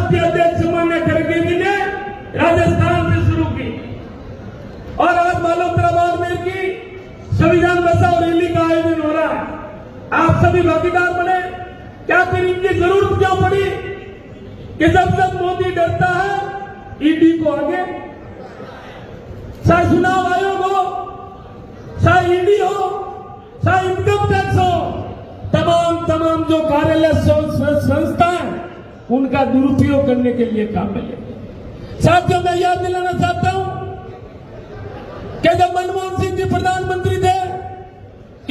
राष्ट्रीय अध्यक्ष माननीय खड़गे जी ने राजस्थान से शुरू की और आज मालूम में की संविधान बचाओ रैली का आयोजन हो रहा है। आप सभी भागीदार बने। क्या फिर इनकी जरूरत क्यों पड़ी कि जब मोदी डरता है ईडी को आगे, चाहे चुनाव आयोग हो, चाहे ईडी हो, चाहे इनकम टैक्स हो, तमाम जो कार्यालय संस्थाएं उनका दुरुपयोग करने के लिए काम मिले। साथियों, मैं याद दिलाना चाहता हूं कि जब मनमोहन सिंह जी प्रधानमंत्री थे,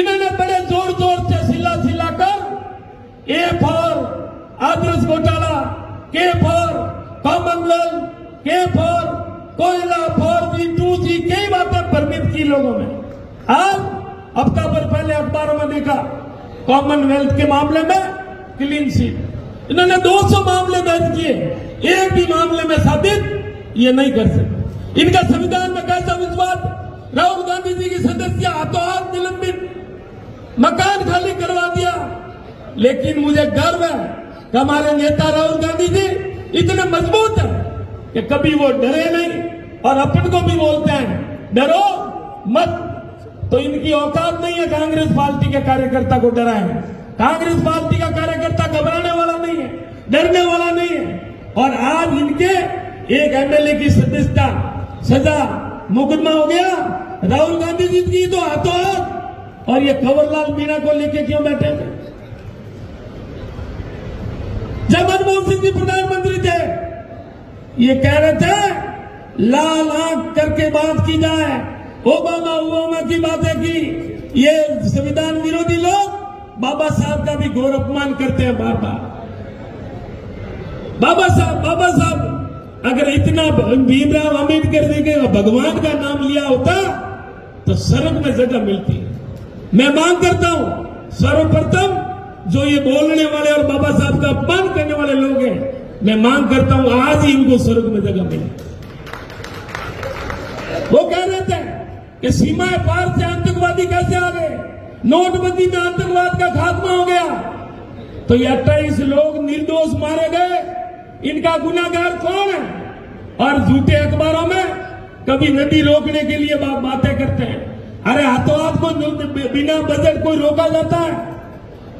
इन्होंने बड़े जोर से सिलाकर ए फॉर आदर्श घोटाला, के फॉर कॉमनवेल्थ, के फॉर कोयला, 4G 2G कई बातें परमिट की लोगों में। आज हफ्ता भर पहले अखबारों में देखा कॉमनवेल्थ के मामले में क्लीन शीट। इन्होंने 200 मामले दर्ज किए, एक भी मामले में साबित ये नहीं कर सकते। इनका संविधान में कैसा विश्वास। राहुल गांधी जी की सदस्य हाथों हाथ निलंबित, मकान खाली करवा दिया। लेकिन मुझे गर्व है कि हमारे नेता राहुल गांधी जी इतने मजबूत हैं कि कभी वो डरे नहीं और अपन को भी बोलते हैं डरो मत। तो इनकी औकात नहीं है कांग्रेस पार्टी के कार्यकर्ता को डराए। कांग्रेस पार्टी का कार्यकर्ता घबराने वाला नहीं है, डरने वाला नहीं है। और आज इनके एक एमएलए की सदस्यता सजा मुकदमा हो गया, राहुल गांधी जी की तो हाथों हाथ। और ये कंवरलाल मीणा को लेके क्यों बैठे थे? जब मनमोहन सिंह जी प्रधानमंत्री थे, ये कह रहे थे लाल आंख करके बात की जाए, ओबामा की बातें की। ये संविधान विरोधी लोग बाबा साहब का भी घोर अपमान करते हैं बार बार। बाबा साहब अगर इतना भीमराव अम्बेडकर जी के भगवान का नाम लिया होता तो स्वर्ग में जगह मिलती। मैं मांग करता हूं सर्वप्रथम जो ये बोलने वाले और बाबा साहब का अपमान करने वाले लोग हैं, मैं मांग करता हूं आज ही इनको स्वर्ग में जगह मिले। वो कह रहे थे कि सीमाएं पार से आतंकवादी कैसे आ गए, नोटबंदी में आतंकवाद का खात्मा हो गया। तो ये 28 लोग निर्दोष मारे गए, इनका गुनाहगार कौन है? और झूठे अखबारों में कभी नदी रोकने के लिए बातें करते हैं। अरे हाथों हाथ को बिना बजट कोई रोका जाता है?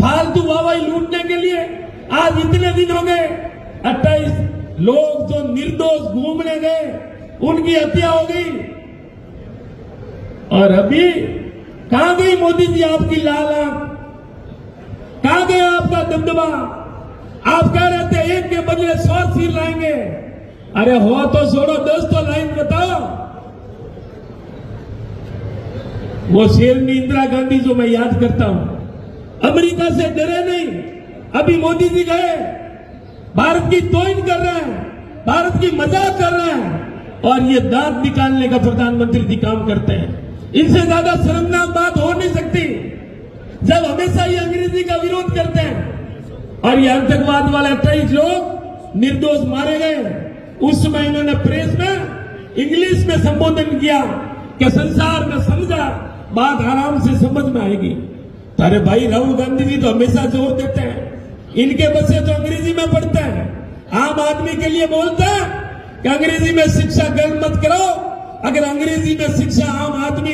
फालतू वाहवाही लूटने के लिए आज इतने दिन हो गए 28 लोग जो निर्दोष घूमने गए उनकी हत्या हो गई। और अभी कहां गई मोदी जी आपकी लाल आंख? कहां गया आपका दबदबा? आप कह रहे थे एक के बदले 100 सिर लाएंगे। अरे हो तो छोड़ो, 10 तो लाइन बताओ। वो शेरनी इंदिरा गांधी जो मैं याद करता हूं, अमेरिका से डरे नहीं। अभी मोदी जी गए, भारत की तोहिन कर रहे हैं, भारत की मजाक कर रहे हैं और ये दांत निकालने का प्रधानमंत्री जी काम करते हैं। इनसे ज्यादा शर्मनाक बात हो नहीं सकती जब हमेशा ये अंग्रेजी का विरोध करते हैं। और ये आतंकवाद वाले 28 लोग निर्दोष मारे गए। उस समय इन्होंने प्रेस में इंग्लिश में संबोधन किया कि संसार में समझा, बात आराम से समझ में आएगी। तो अरे भाई, राहुल गांधी जी तो हमेशा जोर देते हैं, इनके बच्चे तो अंग्रेजी में पढ़ते हैं। आम आदमी के लिए बोलते हैं कि अंग्रेजी में शिक्षा ग्रहण मत करो। अगर अंग्रेजी में शिक्षा आम आदमी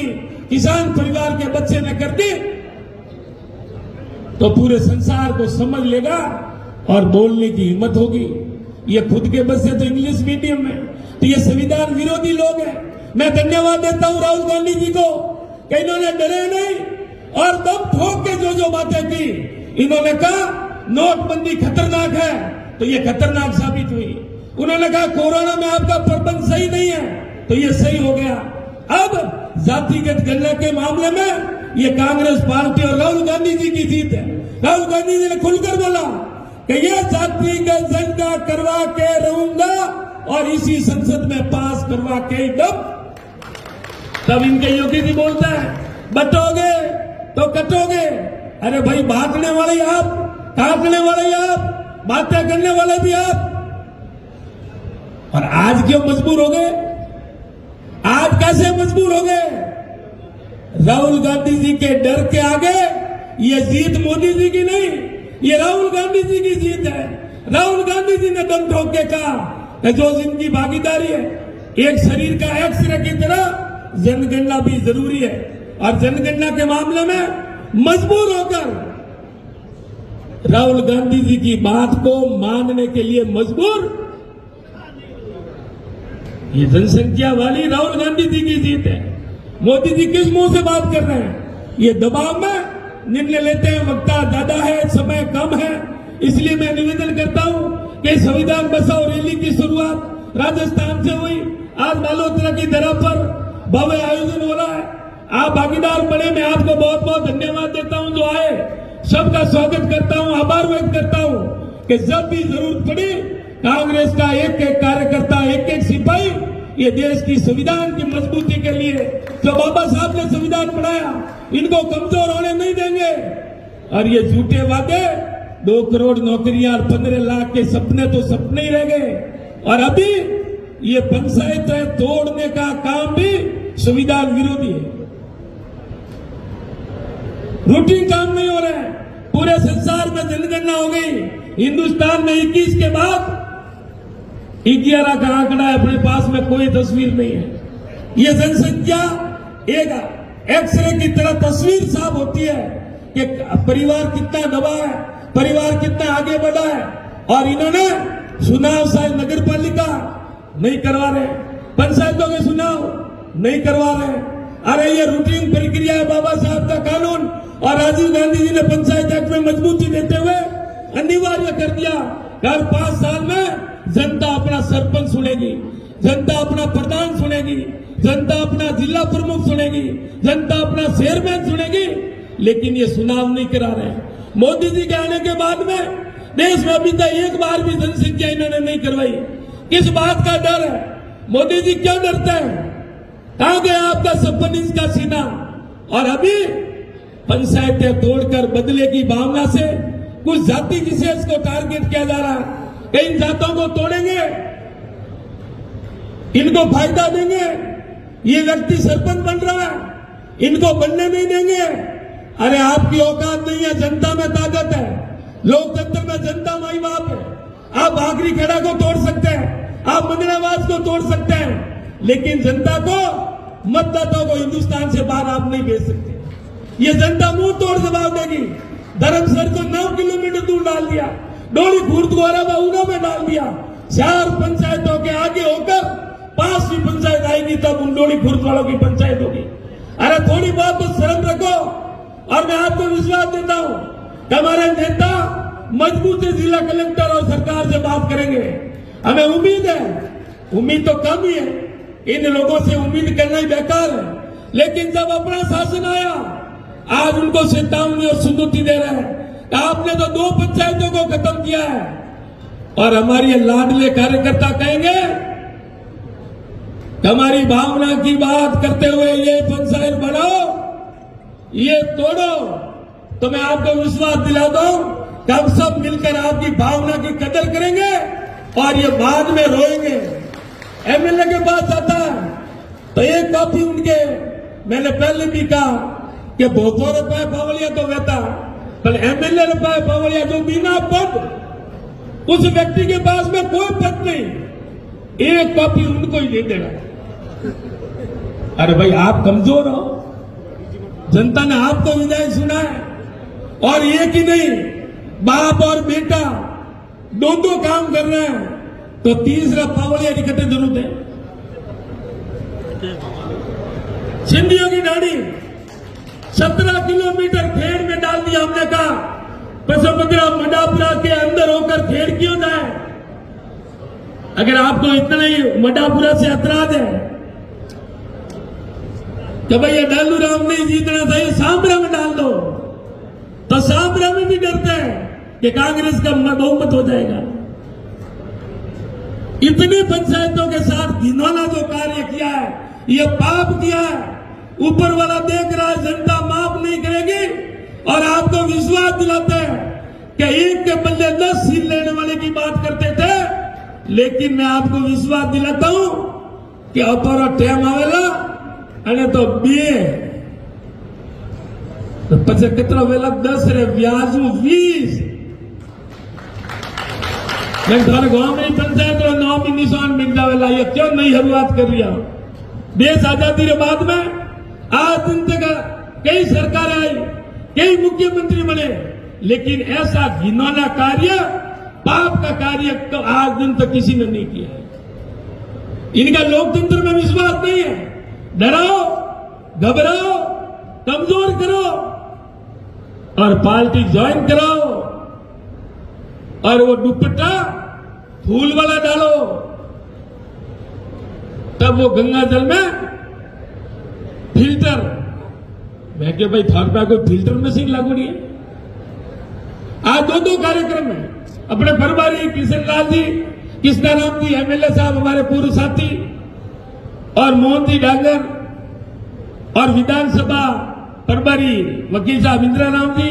किसान परिवार के बच्चे ने कर दी तो पूरे संसार को समझ लेगा और बोलने की हिम्मत होगी। ये खुद के बच्चे तो इंग्लिश मीडियम में, तो ये संविधान विरोधी लोग हैं। मैं धन्यवाद देता हूं राहुल गांधी जी को कि इन्होंने डरे नहीं और दम ठोक के जो बातें की। इन्होंने कहा नोटबंदी खतरनाक है, तो ये खतरनाक साबित हुई। उन्होंने कहा कोरोना में आपका प्रबंध सही नहीं है, तो ये सही हो गया। अब जातिगत गणना के मामले में ये कांग्रेस पार्टी और राहुल गांधी जी की जीत है। राहुल गांधी जी ने खुलकर बोला कि ये जातिगत गणना करवा के रहूंगा और इसी संसद में पास करवा के तब इनके योगी जी बोलता है बटोगे तो कटोगे। अरे भाई, भागने वाले आप, काटने वाले आप, बातें करने वाले भी आप। और आज क्यों मजबूर हो गए? आज कैसे मजबूर हो गए? राहुल गांधी जी के डर के आगे ये जीत मोदी जी की नहीं, ये राहुल गांधी जी की जीत है। राहुल गांधी जी ने दम ठोक के कहा कि जो जिनकी भागीदारी है, एक शरीर का एक्सरे की तरह जनगणना भी जरूरी है, और जनगणना के मामले में मजबूर होकर राहुल गांधी जी की बात को मानने के लिए मजबूर। ये जनसंख्या वाली राहुल गांधी जी की जीत है। मोदी जी किस मुंह से बात कर रहे हैं? ये दबाव में निर्णय लेते हैं, वक्ता ज्यादा है, समय कम है, इसलिए मैं निवेदन करता हूं कि संविधान बचाओ रैली की शुरुआत राजस्थान से हुई। आज बालोतरा की धरा पर भव्य आयोजन हो रहा है। आप भागीदार बने, मैं आपको बहुत बहुत धन्यवाद देता हूं जो आए, सबका स्वागत करता हूं, आभार व्यक्त करता हूं कि जब भी जरूरत पड़ी कांग्रेस का एक एक कार्यकर्ता, एक एक सिपाही ये देश की संविधान की मजबूती के लिए जो बाबा साहब ने संविधान बनाया, इनको कमजोर होने नहीं देंगे। और ये झूठे वादे, 2 करोड़ नौकरियां और 15 लाख के सपने तो सपने ही रह गए। और अभी ये पंचायतें तोड़ने का काम भी संविधान विरोधी है। रूटीन काम नहीं हो रहा है। पूरे संसार में जनगणना हो गई, हिंदुस्तान में 21 के बाद 11 का आंकड़ा है, अपने पास में कोई तस्वीर नहीं है। ये जनसंख्या एक एक्सरे की तरह तस्वीर साफ होती है कि परिवार कितना दबा है, परिवार कितना आगे बढ़ा है। और इन्होंने चुनाव शायद नगर पालिका नहीं करवा रहे, पंचायतों के चुनाव नहीं करवा रहे। अरे ये रूटीन प्रक्रिया है, बाबा साहब का कानून और राजीव गांधी जी ने पंचायत एक्ट में मजबूती देते हुए अनिवार्य कर दिया। हर 5 साल में जनता अपना सरपंच चुनेगी, जनता अपना प्रधान चुनेगी, जनता अपना जिला प्रमुख चुनेगी, जनता अपना चेयरमैन चुनेगी, लेकिन ये चुनाव नहीं करा रहे। मोदी जी के आने के बाद में देश में अभी तक एक बार भी जनसंख्या इन्होंने नहीं करवाई। किस बात का डर है? मोदी जी क्यों डरते हैं? कहां गया आपका 56 इंच का सीना? और अभी पंचायतें तोड़कर बदले की भावना से कुछ जाति विशेष को टारगेट किया जा रहा है। इन जातों को तोड़ेंगे, इनको फायदा देंगे, ये व्यक्ति सरपंच बन रहा है, इनको बनने नहीं देंगे। अरे आपकी औकात नहीं है, जनता में ताकत है, लोकतंत्र में जनता माई बाप है। आप आखिरी खेड़ा को तोड़ सकते हैं, आप मंगनावास को तोड़ सकते हैं, लेकिन जनता को, मतदाताओं को हिंदुस्तान से बाहर आप नहीं भेज सकते। ये जनता मुंह तोड़ जवाब देगी। धर्मसर को 9 किलोमीटर दूर डाल दिया, डोली खुर्द को अरबा में डाल दिया। 4 पंचायतों के आगे होकर 5वीं पंचायत आएगी तब उन डोली खुर्द वालों की पंचायत होगी। अरे थोड़ी बहुत तो शर्म रखो। और मैं आपको विश्वास देता हूं कि हमारे नेता मजबूत जिला कलेक्टर और सरकार से बात करेंगे। हमें उम्मीद है, उम्मीद तो कम ही है, इन लोगों से उम्मीद करना ही बेकार है। लेकिन जब अपना शासन आया, आज उनको चेतावनी और सुदूती दे रहे हैं। आपने तो 2 पंचायतों को खत्म किया है, और हमारे लाडले कार्यकर्ता कहेंगे हमारी भावना की बात करते हुए ये पंचायत बढ़ाओ, ये तोड़ो। तो मैं आपको विश्वास दिलाता हूं कि हम सब मिलकर आपकी भावना की कदर करेंगे और ये बाद में रोएंगे। एमएलए के पास आता है तो एक कॉपी उनके, मैंने पहले भी कहा कि भोपो रुपए पावलिया तो रहता, पर एमएलए रुपए पावलिया जो बिना पद, उस व्यक्ति के पास में कोई पद नहीं, एक कॉपी उनको ही दे देना। अरे भाई आप कमजोर हो, जनता ने आपको विदाई सुना है। और एक ही नहीं, बाप और बेटा दो काम कर रहे हैं, तो तीसरा पावलिया की कतई जरूरत है। सिंधियों की डाड़ी 17 किलोमीटर खेड़ में डाल दिया। हमने कहा पसपद्रा मडापुरा के अंदर होकर खेड़ क्यों जाए? अगर आपको इतना ही मडापुरा से ऐतराज है कि भैया डालू राम नहीं जीतना चाहिए, सांबरा में डाल दो, तो सांबरा में भी डरते हैं कि कांग्रेस का बहुमत हो जाएगा। इतनी पंचायतों के साथ घिनौना जो कार्य किया है, ये पाप किया है, ऊपर वाला देख रहा है, जनता माफ नहीं करेगी। और आपको विश्वास दिलाते हैं कि एक के बदले 10 सीट लेने वाले की बात करते थे, लेकिन मैं आपको विश्वास दिलाता हूं कि अपर टेम आवेला अने तो 2 तो પછી કેટલો વેલા 10 રે વ્યાજુ 20 मैं थारे गांव में पंचायत और नाम ही निशान मिल जावेला, ये क्यों नहीं शुरुआत कर रही? देश आजादी के बाद में आज दिन तक कई सरकार आई, कई मुख्यमंत्री बने, लेकिन ऐसा घिनौना कार्य, पाप का कार्य तो आज दिन तक किसी ने नहीं किया है। इनका लोकतंत्र में विश्वास नहीं है। डराओ, घबराओ, कमजोर करो और पार्टी ज्वाइन कराओ और वो दुपट्टा फूल वाला डालो, तब वो गंगा जल में फिल्टर, मैं क्या भाई थार पे कोई फिल्टर मशीन लागू नहीं है। आज दो कार्यक्रम है अपने प्रभारी किशन लाल जी, कृष्णाराम जी एमएलए साहब हमारे पूर्व साथी, और मोहन जी डांगर, और विधानसभा प्रभारी वकील साहब इंदिरा राम जी,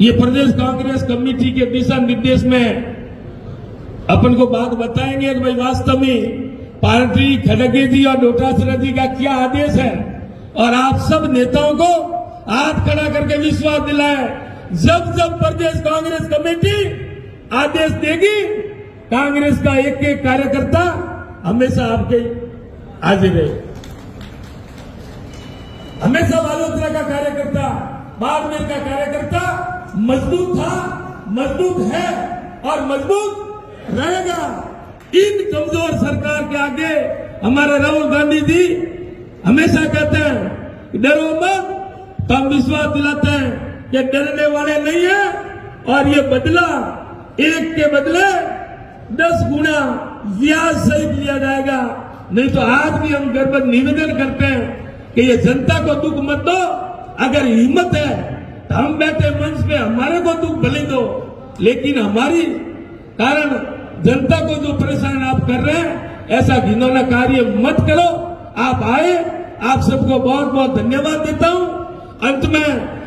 ये प्रदेश कांग्रेस कमेटी के दिशा निर्देश में अपन को बात बताएंगे कि भाई वास्तव में पार्टी खड़गे जी और डोटासरा जी का क्या आदेश है, और आप सब नेताओं को हाथ खड़ा करके विश्वास दिलाए, जब जब प्रदेश कांग्रेस कमेटी आदेश देगी, कांग्रेस का एक एक कार्यकर्ता हमेशा आपके हाजिर है। हमेशा बालोतरा का कार्यकर्ता, बाड़मेर का कार्यकर्ता मजबूत था, मजबूत है और मजबूत रहेगा। इन कमजोर सरकार के आगे हमारे राहुल गांधी जी हमेशा कहते हैं डरो मत, तो हम विश्वास दिलाते हैं कि डरने वाले नहीं है, और ये बदला एक के बदले 10 गुना ब्याज सहित लिया जाएगा। नहीं तो आज भी हम गर्व निवेदन करते हैं कि ये जनता को दुख मत दो, अगर हिम्मत है तो हम बैठे मंच पे हमारे को दुख भले दो, लेकिन हमारी कारण जनता को जो परेशान आप कर रहे हैं, ऐसा घिनौना कार्य मत करो। आप आए, आप सबको बहुत बहुत धन्यवाद देता हूं। अंत में